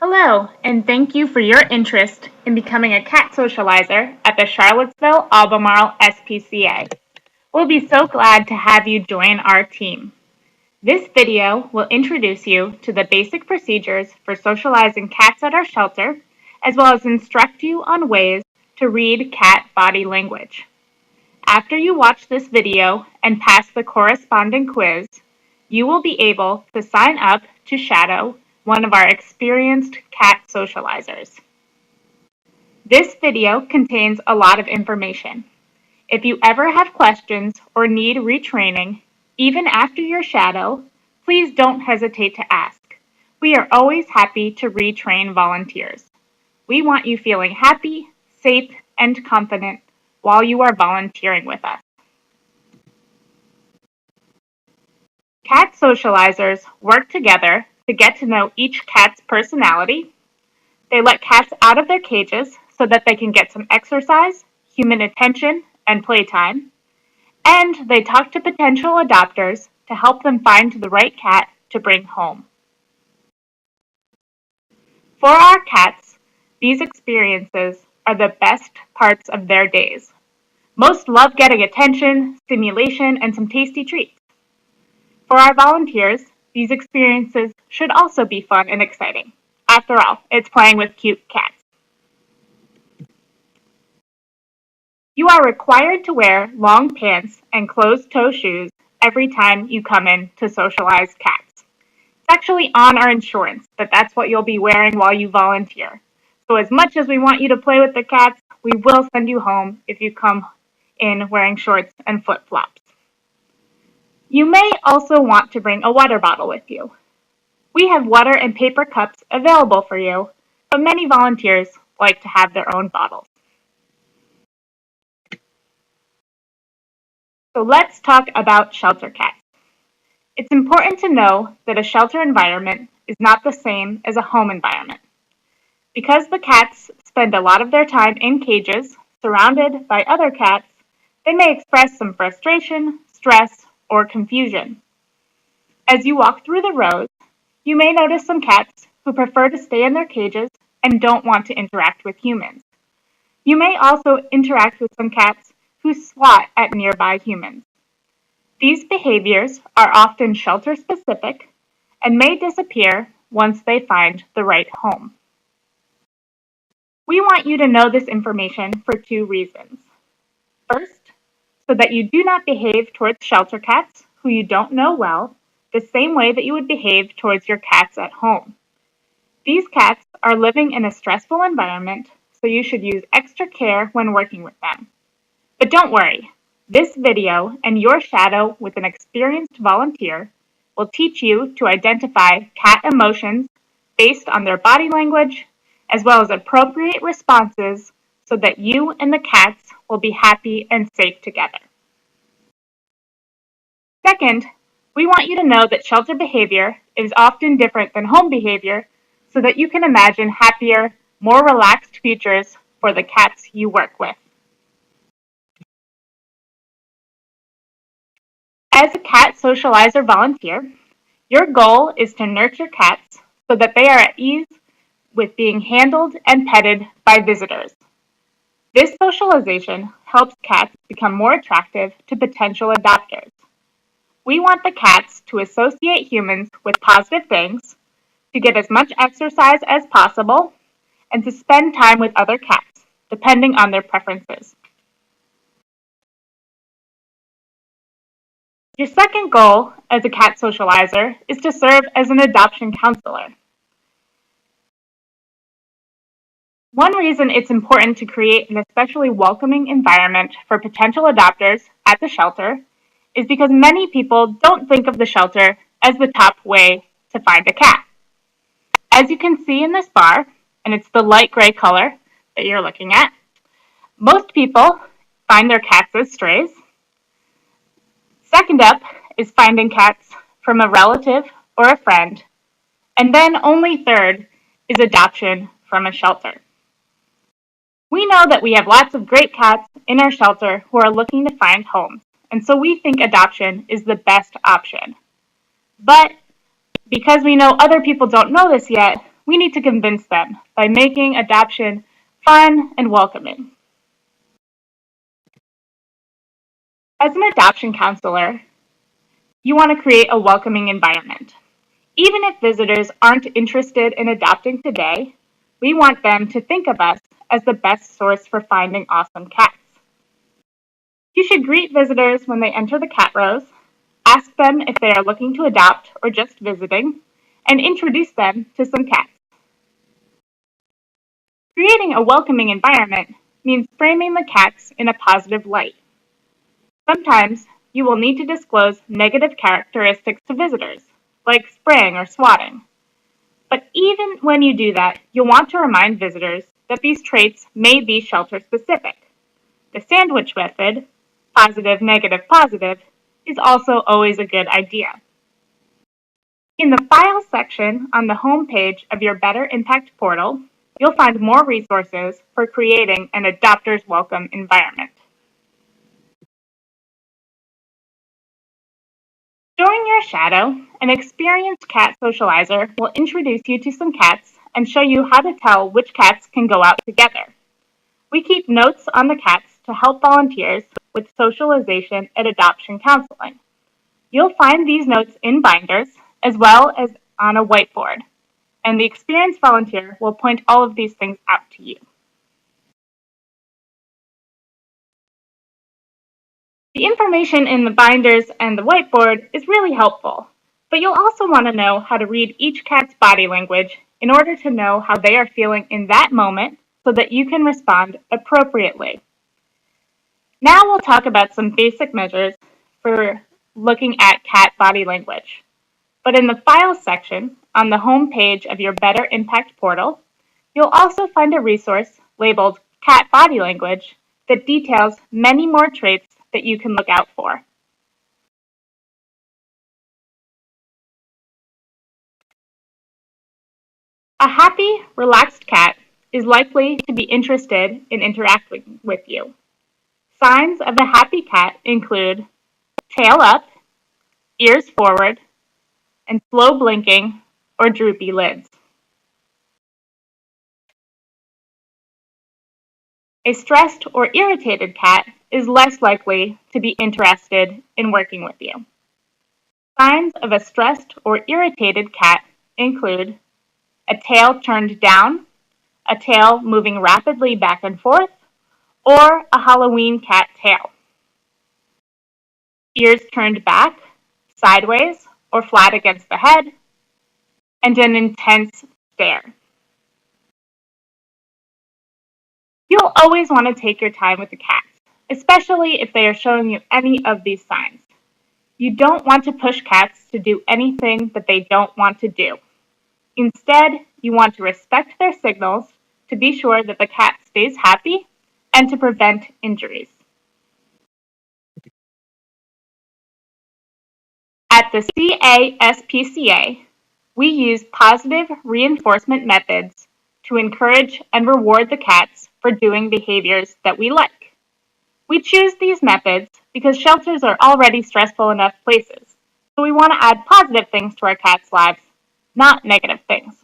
Hello, and thank you for your interest in becoming a cat socializer at the Charlottesville-Albemarle SPCA. We'll be so glad to have you join our team. This video will introduce you to the basic procedures for socializing cats at our shelter, as well as instruct you on ways to read cat body language. After you watch this video and pass the corresponding quiz, you will be able to sign up to shadow one of our experienced cat socializers. This video contains a lot of information. If you ever have questions or need retraining, even after your shadow, please don't hesitate to ask. We are always happy to retrain volunteers. We want you feeling happy, safe, and confident while you are volunteering with us. Cat socializers work together to get to know each cat's personality. They let cats out of their cages so that they can get some exercise, human attention, and playtime. And they talk to potential adopters to help them find the right cat to bring home. For our cats, these experiences are the best parts of their days. Most love getting attention, stimulation, and some tasty treats. For our volunteers, these experiences should also be fun and exciting. After all, it's playing with cute cats. You are required to wear long pants and closed-toe shoes every time you come in to socialize cats. It's actually on our insurance that that's what you'll be wearing while you volunteer. So as much as we want you to play with the cats, we will send you home if you come in wearing shorts and flip-flops. You may also want to bring a water bottle with you. We have water and paper cups available for you, but many volunteers like to have their own bottles. So let's talk about shelter cats. It's important to know that a shelter environment is not the same as a home environment. Because the cats spend a lot of their time in cages, surrounded by other cats, they may express some frustration, stress, or confusion. As you walk through the rows, you may notice some cats who prefer to stay in their cages and don't want to interact with humans. You may also interact with some cats who swat at nearby humans. These behaviors are often shelter-specific and may disappear once they find the right home. We want you to know this information for two reasons. First, so that you do not behave towards shelter cats who you don't know well the same way that you would behave towards your cats at home. These cats are living in a stressful environment, so you should use extra care when working with them. But don't worry, this video and your shadow with an experienced volunteer will teach you to identify cat emotions based on their body language, as well as appropriate responses so that you and the cats will be happy and safe together. Second, we want you to know that shelter behavior is often different than home behavior so that you can imagine happier, more relaxed futures for the cats you work with. As a cat socializer volunteer, your goal is to nurture cats so that they are at ease with being handled and petted by visitors. This socialization helps cats become more attractive to potential adopters. We want the cats to associate humans with positive things, to get as much exercise as possible, and to spend time with other cats, depending on their preferences. Your second goal as a cat socializer is to serve as an adoption counselor. One reason it's important to create an especially welcoming environment for potential adopters at the shelter is because many people don't think of the shelter as the top way to find a cat. As you can see in this bar, and it's the light gray color that you're looking at, most people find their cats as strays. Second up is finding cats from a relative or a friend, and then only third is adoption from a shelter. We know that we have lots of great cats in our shelter who are looking to find homes, and so we think adoption is the best option. But because we know other people don't know this yet, we need to convince them by making adoption fun and welcoming. As an adoption counselor, you want to create a welcoming environment. Even if visitors aren't interested in adopting today, we want them to think of us as the best source for finding awesome cats. You should greet visitors when they enter the cat rows, ask them if they are looking to adopt or just visiting, and introduce them to some cats. Creating a welcoming environment means framing the cats in a positive light. Sometimes you will need to disclose negative characteristics to visitors, like spraying or swatting. But even when you do that, you'll want to remind visitors that these traits may be shelter specific. The sandwich method, positive, negative, positive, is also always a good idea. In the Files section on the home page of your Better Impact portal, you'll find more resources for creating an adopter's welcome environment. During your shadow, an experienced cat socializer will introduce you to some cats and show you how to tell which cats can go out together. We keep notes on the cats to help volunteers with socialization and adoption counseling. You'll find these notes in binders as well as on a whiteboard, and the experienced volunteer will point all of these things out to you. The information in the binders and the whiteboard is really helpful, but you'll also want to know how to read each cat's body language in order to know how they are feeling in that moment so that you can respond appropriately. Now we'll talk about some basic measures for looking at cat body language. But in the Files section on the home page of your Better Impact portal, you'll also find a resource labeled Cat Body Language that details many more traits that you can look out for. A happy, relaxed cat is likely to be interested in interacting with you. Signs of a happy cat include tail up, ears forward, and slow blinking or droopy lids. A stressed or irritated cat is less likely to be interested in working with you. Signs of a stressed or irritated cat include a tail turned down, a tail moving rapidly back and forth, or a Halloween cat tail. Ears turned back, sideways, or flat against the head, and an intense stare. You'll always want to take your time with the cats, especially if they are showing you any of these signs. You don't want to push cats to do anything that they don't want to do. Instead, you want to respect their signals to be sure that the cat stays happy and to prevent injuries. At the CASPCA, we use positive reinforcement methods to encourage and reward the cats for doing behaviors that we like. We choose these methods because shelters are already stressful enough places, so we want to add positive things to our cats' lives, not negative things.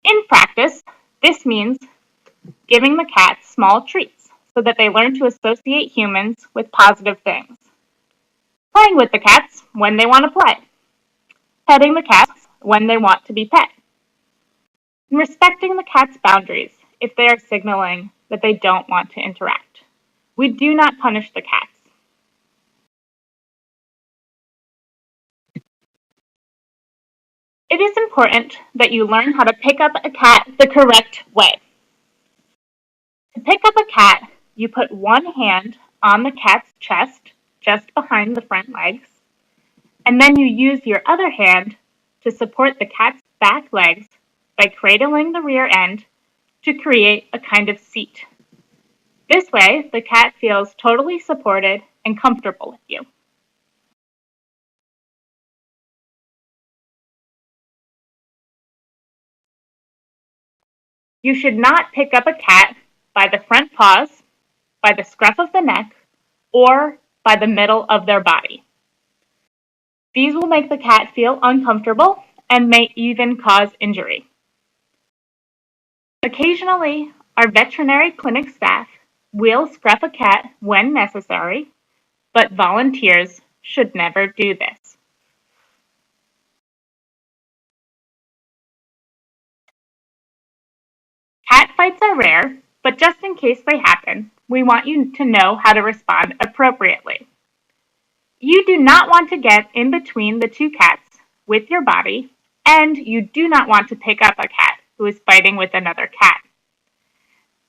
In practice, this means giving the cats small treats so that they learn to associate humans with positive things. Playing with the cats when they want to play. Petting the cats when they want to be pet. And respecting the cat's boundaries if they are signaling that they don't want to interact. We do not punish the cats. It is important that you learn how to pick up a cat the correct way. To pick up a cat, you put one hand on the cat's chest, just behind the front legs, and then you use your other hand to support the cat's back legs by cradling the rear end to create a kind of seat. This way, the cat feels totally supported and comfortable with you. You should not pick up a cat by the front paws, by the scruff of the neck, or by the middle of their body. These will make the cat feel uncomfortable and may even cause injury. Occasionally, our veterinary clinic staff will scruff a cat when necessary, but volunteers should never do this. Cat fights are rare, but just in case they happen, we want you to know how to respond appropriately. You do not want to get in between the two cats with your body, and you do not want to pick up a cat who is fighting with another cat.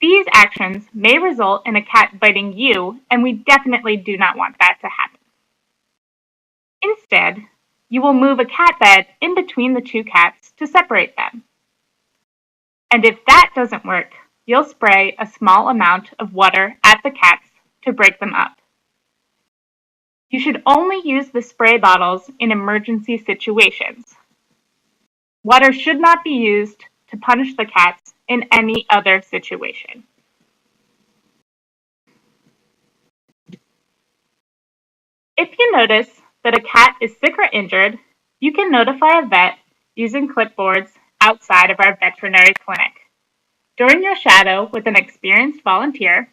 These actions may result in a cat biting you, and we definitely do not want that to happen. Instead, you will move a cat bed in between the two cats to separate them. And if that doesn't work, you'll spray a small amount of water at the cats to break them up. You should only use the spray bottles in emergency situations. Water should not be used to punish the cats in any other situation. If you notice that a cat is sick or injured, you can notify a vet using clipboards outside of our veterinary clinic. During your shadow with an experienced volunteer,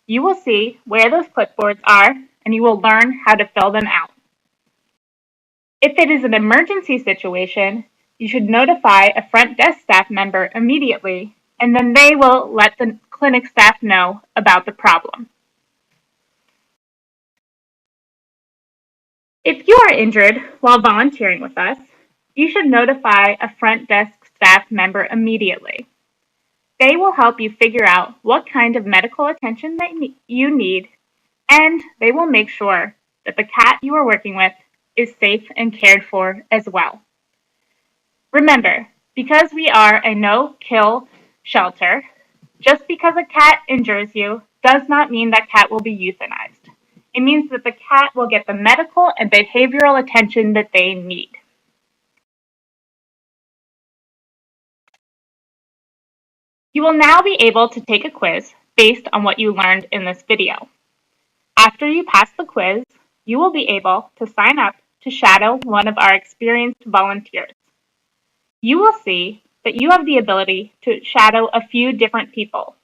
you will see where those clipboards are and you will learn how to fill them out. If it is an emergency situation, you should notify a front desk staff member immediately, and then they will let the clinic staff know about the problem. If you are injured while volunteering with us, you should notify a front desk staff member immediately. They will help you figure out what kind of medical attention that you need, and they will make sure that the cat you are working with is safe and cared for as well. Remember, because we are a no-kill shelter, just because a cat injures you does not mean that cat will be euthanized. It means that the cat will get the medical and behavioral attention that they need. You will now be able to take a quiz based on what you learned in this video. After you pass the quiz, you will be able to sign up to shadow one of our experienced volunteers. You will see that you have the ability to shadow a few different people.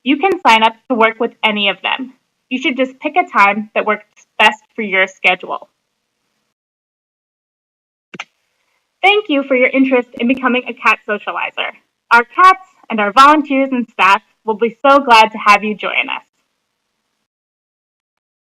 You can sign up to work with any of them. You should just pick a time that works best for your schedule. Thank you for your interest in becoming a cat socializer. Our cats and our volunteers and staff will be so glad to have you join us.